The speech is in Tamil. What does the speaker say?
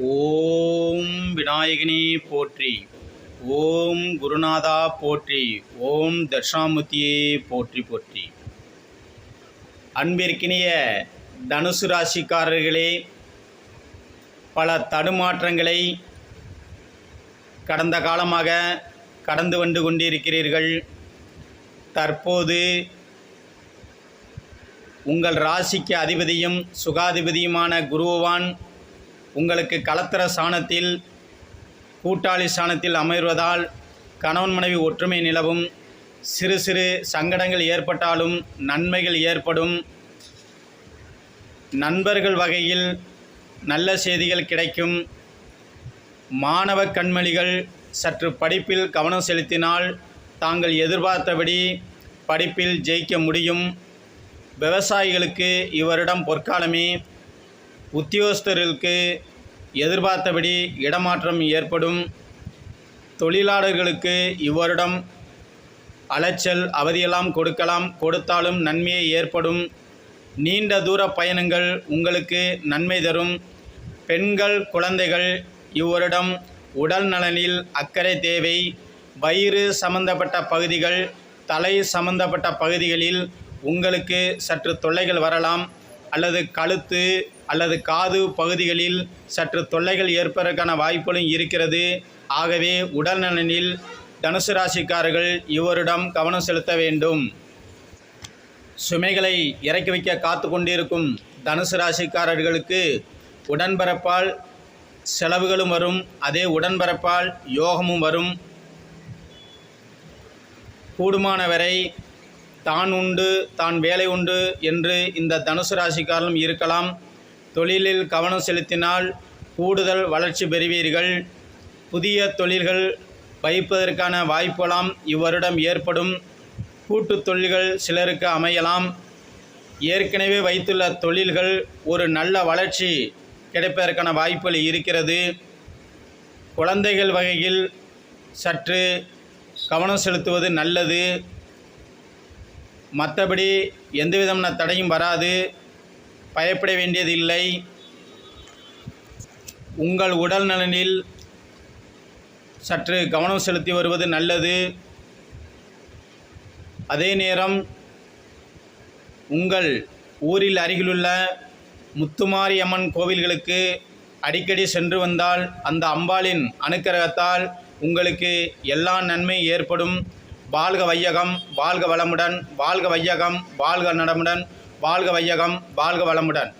ஓம் விநாயகனே போற்றி. ஓம் குருநாதா போற்றி. ஓம் தட்சிணாமூர்த்தியே போற்றி போற்றி. அன்பிற்கினிய தனுசு ராசிக்காரர்களே, பல தடுமாற்றங்களை கடந்த காலமாக கடந்து வந்து கொண்டிருக்கிறீர்கள். தற்போது உங்கள் ராசிக்கு அதிபதியும் சுகாதிபதியுமான குருவான் உங்களுக்கு களத்திர ஸ்தானத்தில் கூட்டாளி ஸ்தானத்தில் அமர்வதால் கணவன் மனைவி ஒற்றுமை நிலவும். சிறு சிறு சங்கடங்கள் ஏற்பட்டாலும் நன்மைகள் ஏற்படும். நண்பர்கள் வகையில் நல்ல செய்திகள் கிடைக்கும். மாணவ கண்மணிகள் சற்று படிப்பில் கவனம் செலுத்தினால் தாங்கள் எதிர்பார்த்தபடி படிப்பில் ஜெயிக்க முடியும். விவசாயிகளுக்கு இவரிடம் பொற்காலமே. உத்தியோகஸ்தர்களுக்கு எதிர்பார்த்தபடி இடமாற்றம் ஏற்படும். தொழிலாளர்களுக்கு இவரிடம் அலைச்சல் அவதியெல்லாம் கொடுத்தாலும் நன்மையே ஏற்படும். நீண்ட தூர பயணங்கள் உங்களுக்கு நன்மை தரும். பெண்கள் குழந்தைகள் இவரிடம் உடல் நலனில் அக்கறை தேவை. வயிறு சம்பந்தப்பட்ட பகுதிகள் தலை சம்பந்தப்பட்ட பகுதிகளில் உங்களுக்கு சற்று தொல்லைகள் வரலாம். அல்லது கழுத்து அல்லது காது பகுதிகளில் சற்று தொல்லைகள் ஏற்பதற்கான வாய்ப்புகளும் இருக்கிறது. ஆகவே உடல் நலனில் தனுசு ராசிக்காரர்கள் இவரிடம் கவனம் செலுத்த வேண்டும். சுமைகளை இறக்கி வைக்க காத்து கொண்டிருக்கும் தனுசு ராசிக்காரர்களுக்கு உடன்பிறப்பால் செலவுகளும் வரும். அதே உடன்பிறப்பால் யோகமும் வரும். கூடுமானவரை தான் உண்டு தான் வேலை உண்டு என்று இந்த தனுசு ராசிக்காரர்களும் இருக்கலாம். தொழிலில் கவனம் செலுத்தினால் கூடுதல் வளர்ச்சி பெறுவீர்கள். புதிய தொழில்கள் வைப்பதற்கான வாய்ப்புலாம் இவ்வருடம் ஏற்படும். கூட்டு தொழில்கள் சிலருக்கு அமையலாம். ஏற்கனவே வைத்துள்ள தொழில்கள் ஒரு நல்ல வளர்ச்சி கிடைப்பதற்கான வாய்ப்புகள் இருக்கிறது. குழந்தைகள் வகையில் சற்று கவனம் செலுத்துவது நல்லது. மற்றபடி எந்தவிதமான தடையும் வராது. பயப்பட வேண்டியதில்லை. உங்கள் உடல் நலனில் சற்று கவனம் செலுத்தி வருவது நல்லது. அதே நேரம் உங்கள் ஊரில் அருகிலுள்ள முத்துமாரியம்மன் கோவில்களுக்கு அடிக்கடி சென்று வந்தால் அந்த அம்பாளின் அனுக்கிரகத்தால் உங்களுக்கு எல்லா நன்மை ஏற்படும். வாழ்க வையகம், வாழ்க வளமுடன். வாழ்க வையகம், வாழ்க நலமுடன். வாழ்க வையகம், வாழ்க வளமுடன்.